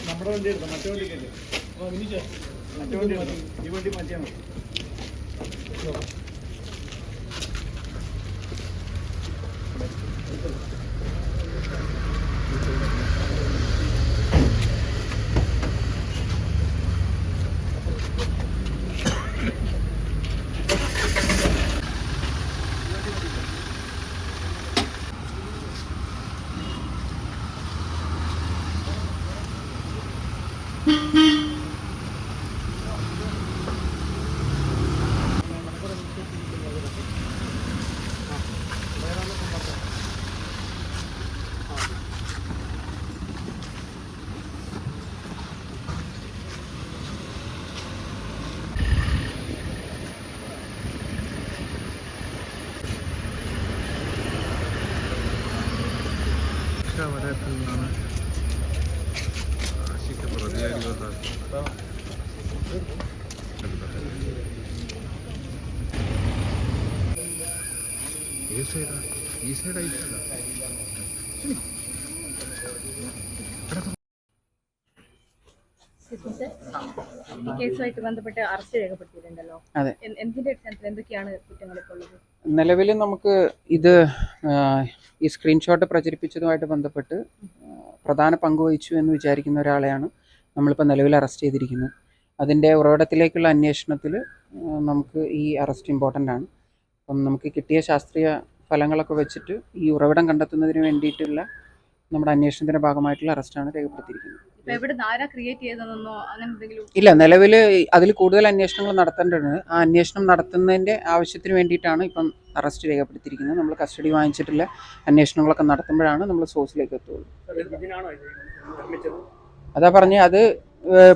നമ്മുടെ വണ്ടി എടുക്കാം, മറ്റേ വണ്ടിക്കല്ലേ? മറ്റേ വണ്ടി മാറ്റി, ഈ വണ്ടി മാറ്റിയാൽ മതി. വരത്തുനിന്നാണ് ആശിക്ക് പ്രതികാരികളുടെ ഈ സൈഡാ ഈ സൈഡാ ഈ സൈഡാ ഈ കേസുമായിട്ട് ബന്ധപ്പെട്ട് അറസ്റ്റ് രേഖപ്പെടുത്തിയിട്ടുണ്ടല്ലോ. എന്തിന്റെ അടിസ്ഥാനത്തിൽ എന്തൊക്കെയാണ് കുറ്റങ്ങൾ ഇപ്പോൾ ഉള്ളത്? നിലവിൽ നമുക്ക് ഇത് ഈ സ്ക്രീൻഷോട്ട് പ്രചരിപ്പിച്ചതുമായിട്ട് ബന്ധപ്പെട്ട് പ്രധാന പങ്ക് വഹിച്ചു എന്ന് വിചാരിക്കുന്ന ഒരാളെയാണ് നമ്മളിപ്പോൾ നിലവിൽ അറസ്റ്റ് ചെയ്തിരിക്കുന്നത്. അതിൻ്റെ ഉറവിടത്തിലേക്കുള്ള അന്വേഷണത്തിൽ നമുക്ക് ഈ അറസ്റ്റ് ഇമ്പോർട്ടൻ്റ് ആണ്. അപ്പം നമുക്ക് കിട്ടിയ ശാസ്ത്രീയ ഫലങ്ങളൊക്കെ വെച്ചിട്ട് ഈ ഉറവിടം കണ്ടെത്തുന്നതിന് വേണ്ടിയിട്ടുള്ള നമ്മുടെ അന്വേഷണത്തിൻ്റെ ഭാഗമായിട്ടുള്ള അറസ്റ്റാണ് രേഖപ്പെടുത്തിയിരിക്കുന്നത്. ഇല്ല, നിലവിൽ അതിൽ കൂടുതൽ അന്വേഷണങ്ങൾ നടത്തേണ്ടതുണ്ട്. ആ അന്വേഷണം നടത്തുന്നതിൻ്റെ ആവശ്യത്തിന് വേണ്ടിയിട്ടാണ് ഇപ്പം അറസ്റ്റ് രേഖപ്പെടുത്തിയിരിക്കുന്നത്. നമ്മൾ കസ്റ്റഡി വാങ്ങിച്ചിട്ടുള്ള അന്വേഷണങ്ങളൊക്കെ നടത്തുമ്പോഴാണ് നമ്മൾ സോഴ്സിലേക്ക് എത്തുള്ളൂ. അതാ പറഞ്ഞ് അത്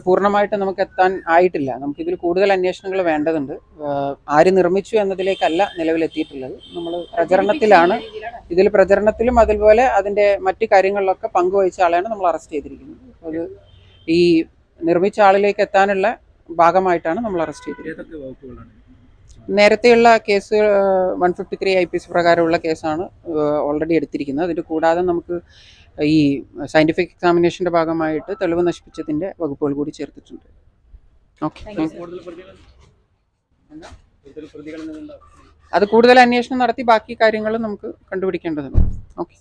പൂർണ്ണമായിട്ട് നമുക്ക് എത്താൻ ആയിട്ടില്ല. നമുക്കിതിൽ കൂടുതൽ അന്വേഷണങ്ങൾ വേണ്ടതുണ്ട്. ആര് നിർമ്മിച്ചു എന്നതിലേക്കല്ല നിലവിലെത്തിയിട്ടുള്ളത്. നമ്മൾ പ്രചരണത്തിലാണ്. ഇതിൽ പ്രചരണത്തിലും അതുപോലെ അതിൻ്റെ മറ്റു കാര്യങ്ങളിലൊക്കെ പങ്കുവഹിച്ച ആളെയാണ് നമ്മൾ അറസ്റ്റ് ചെയ്തിരിക്കുന്നത്. അത് ഈ നിർമ്മിച്ച ആളിലേക്ക് എത്താനുള്ള ഭാഗമായിട്ടാണ് നമ്മൾ അറസ്റ്റ് ചെയ്തിരിക്കുന്നത്. നേരത്തെയുള്ള കേസ് 153 IPC പ്രകാരമുള്ള കേസാണ് ഓൾറെഡി എടുത്തിരിക്കുന്നത്. അതിൽ കൂടാതെ നമുക്ക് ഈ സയൻറ്റിഫിക് എക്സാമിനേഷൻ്റെ ഭാഗമായിട്ട് തെളിവ് നശിപ്പിച്ചതിൻ്റെ വകുപ്പുകൾ കൂടി ചേർത്തിട്ടുണ്ട്. ഓക്കെ, അത് കൂടുതൽ അന്വേഷണം നടത്തി ബാക്കി കാര്യങ്ങൾ നമുക്ക് കണ്ടുപിടിക്കേണ്ടതുണ്ട്. ഓക്കെ.